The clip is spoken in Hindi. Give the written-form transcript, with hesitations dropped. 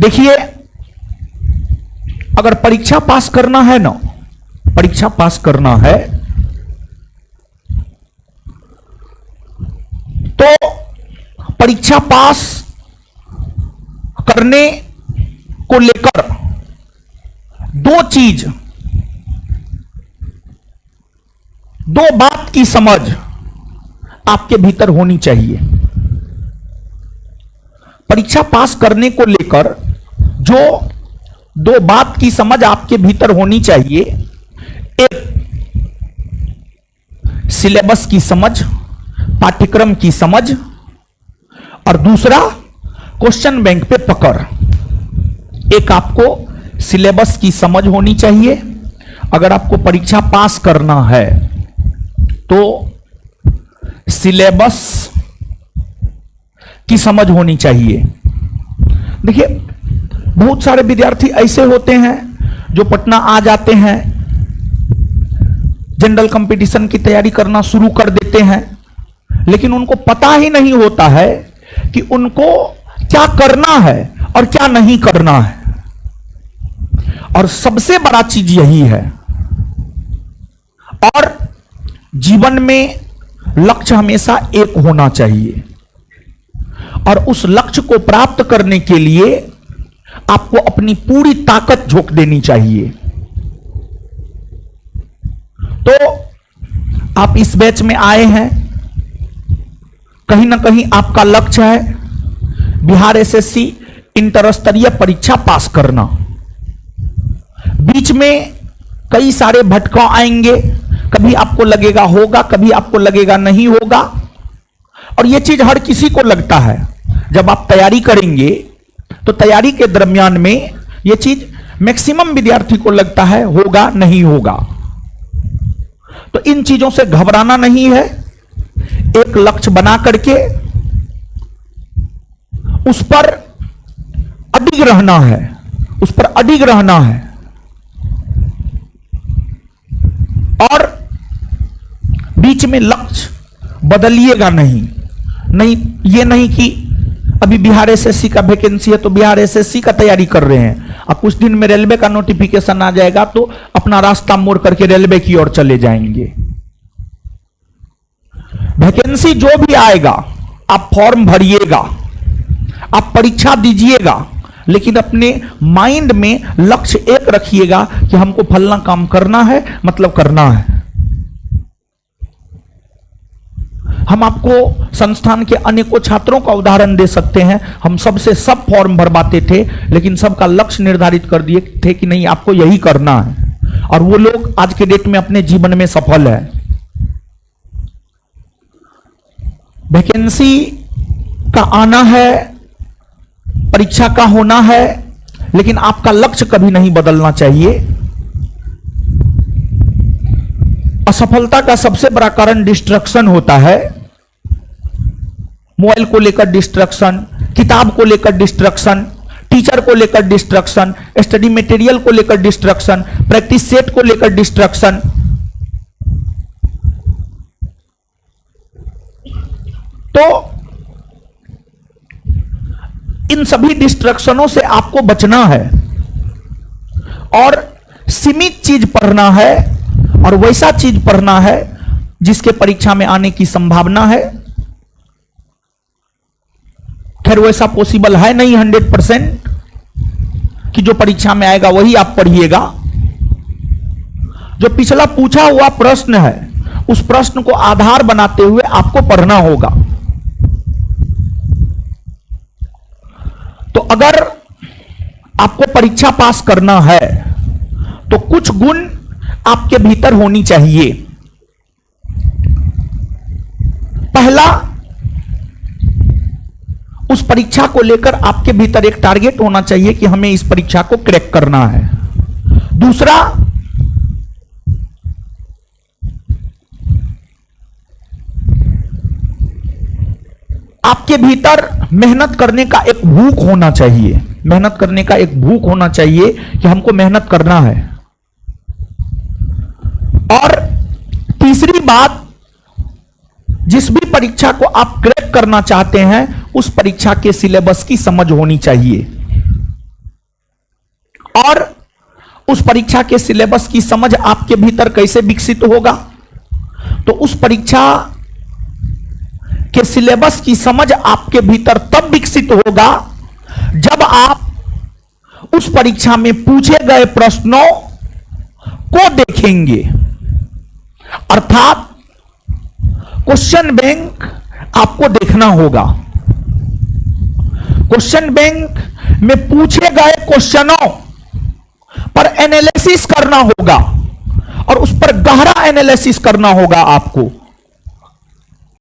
देखिए, अगर परीक्षा पास करना है ना, परीक्षा पास करना है तो परीक्षा पास करने को लेकर दो बात की समझ आपके भीतर होनी चाहिए। परीक्षा पास करने को लेकर जो दो बात की समझ आपके भीतर होनी चाहिए, एक सिलेबस की समझ, पाठ्यक्रम की समझ, और दूसरा क्वेश्चन बैंक पे पकड़। एक आपको सिलेबस की समझ होनी चाहिए। अगर आपको परीक्षा पास करना है तो सिलेबस की समझ होनी चाहिए। देखिए, बहुत सारे विद्यार्थी ऐसे होते हैं जो पटना आ जाते हैं, जनरल कंपटीशन की तैयारी करना शुरू कर देते हैं, लेकिन उनको पता ही नहीं होता है कि उनको क्या करना है और क्या नहीं करना है। और सबसे बड़ा चीज यही है। और जीवन में लक्ष्य हमेशा एक होना चाहिए, और उस लक्ष्य को प्राप्त करने के लिए आपको अपनी पूरी ताकत झोंक देनी चाहिए। तो आप इस बैच में आए हैं, कहीं ना कहीं आपका लक्ष्य है बिहार एसएससी इंटर स्तरीय परीक्षा पास करना। बीच में कई सारे भटकाव आएंगे, कभी आपको लगेगा होगा, कभी आपको लगेगा नहीं होगा, और यह चीज हर किसी को लगता है। जब आप तैयारी करेंगे तो तैयारी के दरमियान में यह चीज मैक्सिमम विद्यार्थी को लगता है होगा नहीं होगा। तो इन चीजों से घबराना नहीं है। एक लक्ष्य बना करके उस पर अडिग रहना है, उस पर अडिग रहना है। और बीच में लक्ष्य बदलिएगा नहीं। ये नहीं कि अभी बिहार एसएससी का वैकेंसी है तो बिहार एसएससी का तैयारी कर रहे हैं, अब कुछ दिन में रेलवे का नोटिफिकेशन आ जाएगा तो अपना रास्ता मोड़ करके रेलवे की ओर चले जाएंगे। वैकेंसी जो भी आएगा आप फॉर्म भरिएगा, आप परीक्षा दीजिएगा, लेकिन अपने माइंड में लक्ष्य एक रखिएगा कि हमको फलना काम करना है, मतलब करना है। हम आपको संस्थान के अनेकों छात्रों का उदाहरण दे सकते हैं। हम सबसे सब फॉर्म भरवाते थे, लेकिन सबका लक्ष्य निर्धारित कर दिए थे कि नहीं आपको यही करना है, और वो लोग आज के डेट में अपने जीवन में सफल है। वैकेंसी का आना है, परीक्षा का होना है, लेकिन आपका लक्ष्य कभी नहीं बदलना चाहिए। असफलता का सबसे बड़ा कारण डिस्ट्रैक्शन होता है। मोबाइल को लेकर डिस्ट्रैक्शन, किताब को लेकर डिस्ट्रैक्शन, टीचर को लेकर डिस्ट्रैक्शन, स्टडी मटेरियल को लेकर डिस्ट्रैक्शन, प्रैक्टिस सेट को लेकर डिस्ट्रैक्शन। तो इन सभी डिस्ट्रैक्शनों से आपको बचना है और सीमित चीज पढ़ना है, और वैसा चीज पढ़ना है जिसके परीक्षा में आने की संभावना है। खैर वैसा पॉसिबल है नहीं 100% कि जो परीक्षा में आएगा वही आप पढ़िएगा। जो पिछला पूछा हुआ प्रश्न है उस प्रश्न को आधार बनाते हुए आपको पढ़ना होगा। तो अगर आपको परीक्षा पास करना है तो कुछ गुण आपके भीतर होनी चाहिए। पहला, उस परीक्षा को लेकर आपके भीतर एक टारगेट होना चाहिए कि हमें इस परीक्षा को क्रैक करना है। दूसरा, आपके भीतर मेहनत करने का एक भूख होना चाहिए। मेहनत करने का एक भूख होना चाहिए कि हमको मेहनत करना है। और तीसरी बात, जिस भी परीक्षा को आप क्रैक करना चाहते हैं उस परीक्षा के सिलेबस की समझ होनी चाहिए। और उस परीक्षा के सिलेबस की समझ आपके भीतर कैसे विकसित होगा? तो उस परीक्षा के सिलेबस की समझ आपके भीतर तब विकसित होगा जब आप उस परीक्षा में पूछे गए प्रश्नों को देखेंगे। अर्थात क्वेश्चन बैंक आपको देखना होगा। क्वेश्चन बैंक में पूछे गए क्वेश्चनों पर एनालिसिस करना होगा और उस पर गहरा एनालिसिस करना होगा आपको।